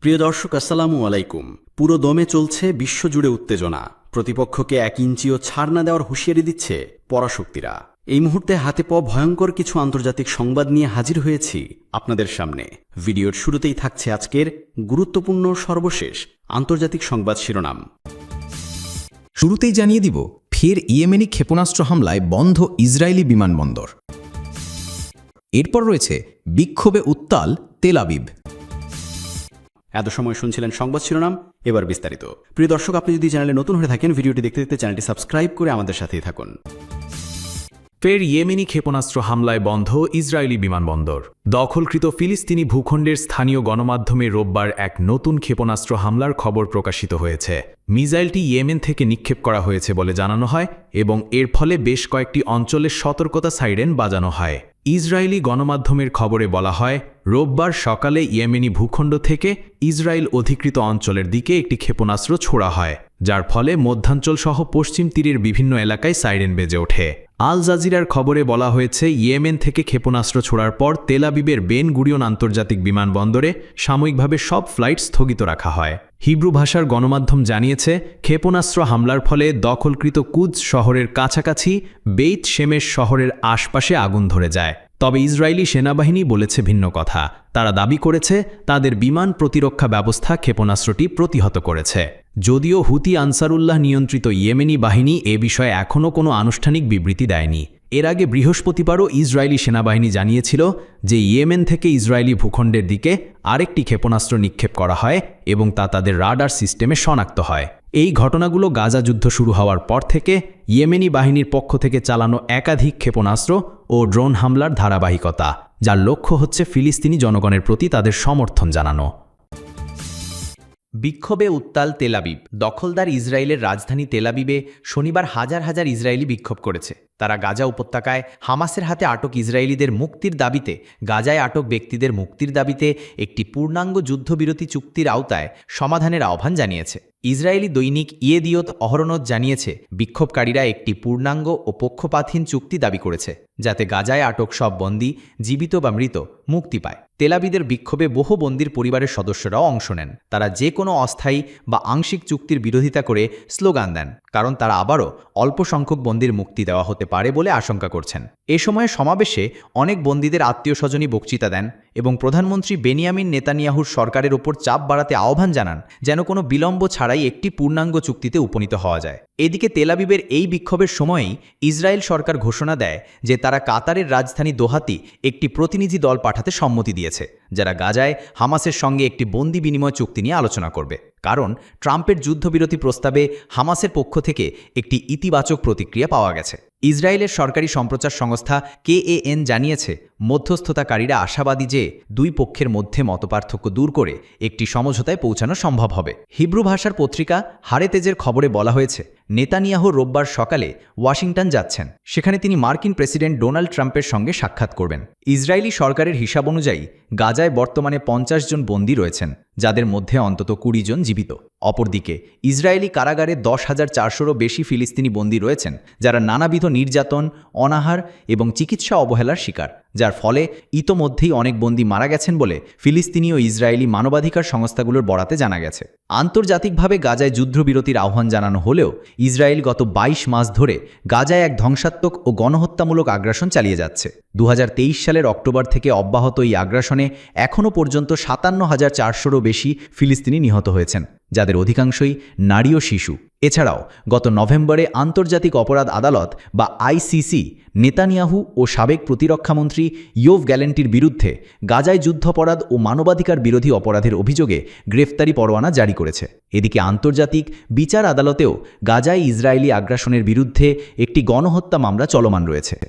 প্রিয় দর্শক, আসসালামু আলাইকুম। পুরো দমে চলছে বিশ্বজুড়ে উত্তেজনা। প্রতিপক্ষকে 1 ইঞ্চিও ছাড় না দেওয়ার হুঁশিয়ারি দিচ্ছে পরাশক্তিরা। এই মুহূর্তে হাতে পাওয়া ভয়ঙ্কর কিছু আন্তর্জাতিক সংবাদ নিয়ে হাজির হয়েছি আপনাদের সামনে। ভিডিওর শুরুতেই থাকছে আজকের গুরুত্বপূর্ণ সর্বশেষ আন্তর্জাতিক সংবাদ শিরোনাম। শুরুতেই জানিয়ে দিব, ফের ইয়েমেনি ক্ষেপণাস্ত্র হামলায় বন্ধ ইসরায়েলি বিমানবন্দর। এরপর রয়েছে বিক্ষোভে উত্তাল তেল আবিব। এত সময় শুনছিলেন সংবাদ শিরোনাম, এবার বিস্তারিত। প্রিয় দর্শক, আপনি যদি চ্যানেলে নতুন হয়ে থাকেন, ভিডিওটি দেখতে দেখতে চ্যানেলটি সাবস্ক্রাইব করে আমাদের সাথেই থাকুন। ফের ইয়েমেনি ক্ষেপণাস্ত্র হামলায় বন্ধ ইসরায়েলি বিমানবন্দর। দখলকৃত ফিলিস্তিনি ভূখণ্ডের স্থানীয় গণমাধ্যমে রোববার এক নতুন ক্ষেপণাস্ত্র হামলার খবর প্রকাশিত হয়েছে। মিসাইলটি ইয়েমেন থেকে নিক্ষেপ করা হয়েছে বলে জানানো হয় এবং এর ফলে বেশ কয়েকটি অঞ্চলের সতর্কতা সাইরেন বাজানো হয়। ইসরায়েলি গণমাধ্যমের খবরে বলা হয়, রোববার সকালে ইয়েমেনি ভূখণ্ড থেকে ইসরায়েল অধিকৃত অঞ্চলের দিকে একটি ক্ষেপণাস্ত্র ছোড়া হয়, যার ফলে মধ্যাঞ্চল সহ পশ্চিম তীরের বিভিন্ন এলাকায় সাইরেন বেজে ওঠে। আল জাজিরার খবরে বলা হয়েছে, ইয়েমেন থেকে ক্ষেপণাস্ত্র ছোড়ার পর তেল আবিবের বেন গুরিয়ন আন্তর্জাতিক বিমানবন্দরে সাময়িকভাবে সব ফ্লাইট স্থগিত রাখা হয়। হিব্রু ভাষার গণমাধ্যম জানিয়েছে, ক্ষেপণাস্ত্র হামলার ফলে দখলকৃত কুদস শহরের কাছাকাছি বেইত শেমেশ শহরের আশপাশে আগুন ধরে যায়। তবে ইসরায়েলি সেনাবাহিনী বলেছে ভিন্ন কথা। তারা দাবি করেছে তাদের বিমান প্রতিরক্ষা ব্যবস্থা ক্ষেপণাস্ত্রটি প্রতিহত করেছে। যদিও হুতি আনসারুল্লাহ নিয়ন্ত্রিত ইয়েমেনি বাহিনী এ বিষয়ে এখনও কোনো আনুষ্ঠানিক বিবৃতি দেয়নি। এর আগে বৃহস্পতিবারও ইসরায়েলি সেনাবাহিনী জানিয়েছিল যে ইয়েমেন থেকে ইসরায়েলি ভূখণ্ডের দিকে আরেকটি ক্ষেপণাস্ত্র নিক্ষেপ করা হয় এবং তা তাদের রাডার সিস্টেমে শনাক্ত হয়। এই ঘটনাগুলো গাজা যুদ্ধ শুরু হওয়ার পর থেকে ইয়েমেনি বাহিনীর পক্ষ থেকে চালানো একাধিক ক্ষেপণাস্ত্র ও ড্রোন হামলার ধারাবাহিকতা, যার লক্ষ্য হচ্ছে ফিলিস্তিনি জনগণের প্রতি তাদের সমর্থন জানানো। বিক্ষোভে উত্তাল তেল আবিব। দখলদার ইসরায়েলের রাজধানী তেল আবিবে শনিবার হাজার হাজার ইসরায়েলি বিক্ষোভ করেছে। তারা গাজা উপত্যকায় হামাসের হাতে আটক ইসরায়েলিদের মুক্তির দাবিতে, গাজায় আটক ব্যক্তিদের মুক্তির দাবিতে একটি পূর্ণাঙ্গ যুদ্ধবিরতি চুক্তির আওতায় সমাধানের আহ্বান জানিয়েছে। ইসরায়েলি দৈনিক ইয়েদিয়ত অহরনদ জানিয়েছে, বিক্ষোভকারীরা একটি পূর্ণাঙ্গ ও পক্ষপাতহীন চুক্তি দাবি করেছে, যাতে গাজায় আটক সব বন্দী, জীবিত বা মৃত, মুক্তি পায়। তেল আবিবের বিক্ষোভে বহু বন্দীর পরিবারের সদস্যরাও অংশ নেন। তারা যে কোনো অস্থায়ী বা আংশিক চুক্তির বিরোধিতা করে স্লোগান দেন, কারণ তারা আবারও অল্প সংখ্যক বন্দীর মুক্তি দেওয়া হতে পারে বলে আশঙ্কা করছেন। এ সময়ে সমাবেশে অনেক বন্দীদের আত্মীয়স্বজনই বক্তৃতা দেন এবং প্রধানমন্ত্রী বেনিয়ামিন নেতানিয়াহুর সরকারের ওপর চাপ বাড়াতে আহ্বান জানান যেন কোনো বিলম্ব ছাড়াই একটি পূর্ণাঙ্গ চুক্তিতে উপনীত হওয়া যায়। এদিকে তেল আবিবের এই বিক্ষোভের সময়েই ইসরায়েল সরকার ঘোষণা দেয় যে তারা কাতারের রাজধানী দোহাতে একটি প্রতিনিধি দল পাঠাতে সম্মতি দিয়েছে, যারা গাজায় হামাসের সঙ্গে একটি বন্দি বিনিময় চুক্তি নিয়ে আলোচনা করবে। কারণ ট্রাম্পের যুদ্ধবিরতি প্রস্তাবে হামাসের পক্ষ থেকে একটি ইতিবাচক প্রতিক্রিয়া পাওয়া গেছে। ইসরায়েলের সরকারি সম্প্রচার সংস্থা KAN জানিয়েছে, মধ্যস্থতাকারীরা আশাবাদী যে দুই পক্ষের মধ্যে মতপার্থক্য দূর করে একটি সমঝোতায় পৌঁছানো সম্ভব হবে। হিব্রু ভাষার পত্রিকা হারেতেজের খবরে বলা হয়েছে, নেতানিয়াহু রোববার সকালে ওয়াশিংটন যাচ্ছেন। সেখানে তিনি মার্কিন প্রেসিডেন্ট ডোনাল্ড ট্রাম্পের সঙ্গে সাক্ষাৎ করবেন। ইসরায়েলি সরকারের হিসাব অনুযায়ী গাজায় বর্তমানে 50 জন বন্দী রয়েছেন, যাদের মধ্যে অন্তত 20 জন জীবিত। অপরদিকে ইসরায়েলি কারাগারে 10,400-রও বেশি ফিলিস্তিনি বন্দী রয়েছেন, যারা নানাবিধ নির্যাতন, অনাহার এবং চিকিৎসা অবহেলার শিকার, যার ফলে ইতোমধ্যেই অনেক বন্দী মারা গেছেন বলে ফিলিস্তিনি ও ইসরায়েলি মানবাধিকার সংস্থাগুলোর বরাতে জানা গেছে। আন্তর্জাতিকভাবে গাজায় যুদ্ধবিরতির আহ্বান জানানো হলেও ইসরায়েল গত 22 মাস ধরে গাজায় এক ধ্বংসাত্মক ও গণহত্যামূলক আগ্রাসন চালিয়ে যাচ্ছে। 2023 সালের অক্টোবর থেকে অব্যাহত এই আগ্রাসনে এখনও পর্যন্ত 57,400-রও বেশি ফিলিস্তিনি নিহত হয়েছেন, যাদের অধিকাংশই নারী ও শিশু। এছাড়াও গত নভেম্বরে আন্তর্জাতিক অপরাধ আদালত বা ICC নেতানিয়াহু ও সাবেক প্রতিরক্ষামন্ত্রী ইয়োভ গ্যালেন্টির বিরুদ্ধে গাজায় যুদ্ধাপরাধ ও মানবাধিকার বিরোধী অপরাধের অভিযোগে গ্রেফতারি পরোয়ানা জারি করেছে। এদিকে আন্তর্জাতিক বিচার আদালতেও গাজায় ইসরায়েলি আগ্রাসনের বিরুদ্ধে একটি গণহত্যা মামলা চলমান রয়েছে।